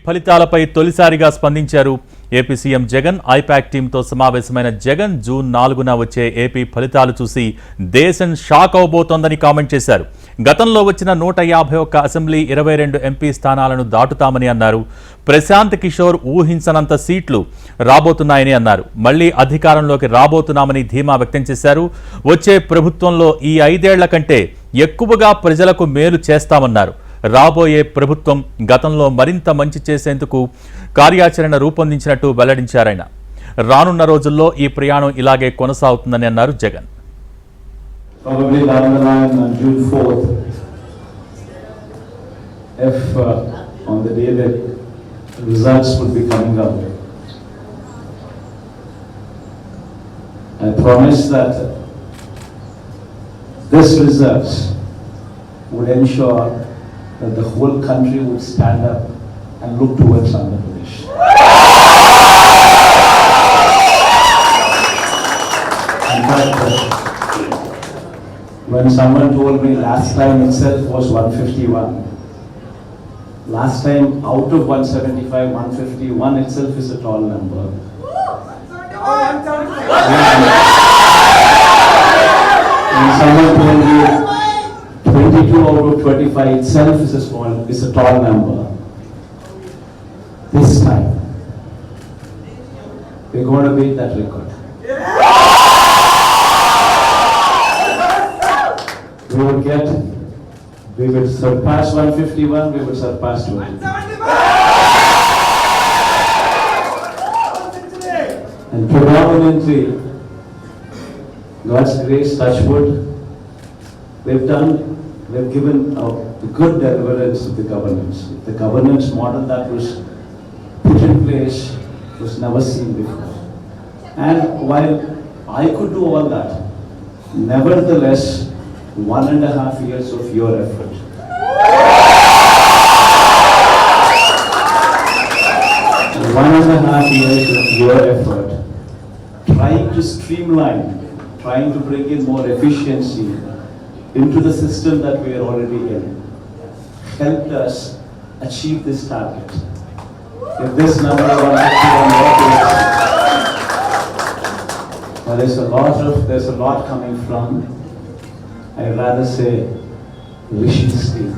ఫలితాలపై తొలిసారిగా స్పందించారు ఏపీ సీఎం జగన్. ఐపాక్ టీంతో సమావేశమైన జగన్ జూన్ 4న వచ్చే ఏపీ ఫలితాలు చూసి దేశం షాక్ అవబోతోందని కామెంట్ చేశారు. గతంలో వచ్చిన 151 అసెంబ్లీ 22 ఎంపీ స్థానాలను దాటుతామని అన్నారు. ప్రశాంత్ కిషోర్ ఊహించనంత సీట్లు రాబోతున్నాయని అన్నారు. మళ్లీ అధికారంలోకి రాబోతున్నామని ధీమా వ్యక్తం చేశారు. వచ్చే ప్రభుత్వంలో ఈ 5 ఏళ్ల కంటే ఎక్కువగా ప్రజలకు మేలు చేస్తామన్నారు. రాబోయే ప్రభుత్వం గతంలో మరింత మంచి చేసేందుకు కార్యాచరణ రూపొందించినట్టు వెల్లడించారాయన. రానున్న రోజుల్లో ఈ ప్రయాణం ఇలాగే కొనసాగుతుందని అన్నారు Jagan. Probably down the line on June 4th, if on the day that results would be coming out, I promise that this results would ensure that the whole country would stand up and look towards Andhra Pradesh. In fact, when someone told me last time itself was 151, last time out of 175, 151 itself is a tall number. When someone told me 22 out of 25 itself is a tall number. This time, we're going to beat that record. We will surpass 151, we will surpass 200. And predominantly, God's grace, touch wood, we've given a good deliverance to the governance. The governance model that was put in place was never seen before. And while I could do all that, nevertheless, 1.5 years of your effort. 1.5 years of your effort, trying to streamline, trying to bring in more efficiency into the system that we are already in, helped us achieve this target. If this number 151 there's a lot coming from, I'd rather say, Rishi's team.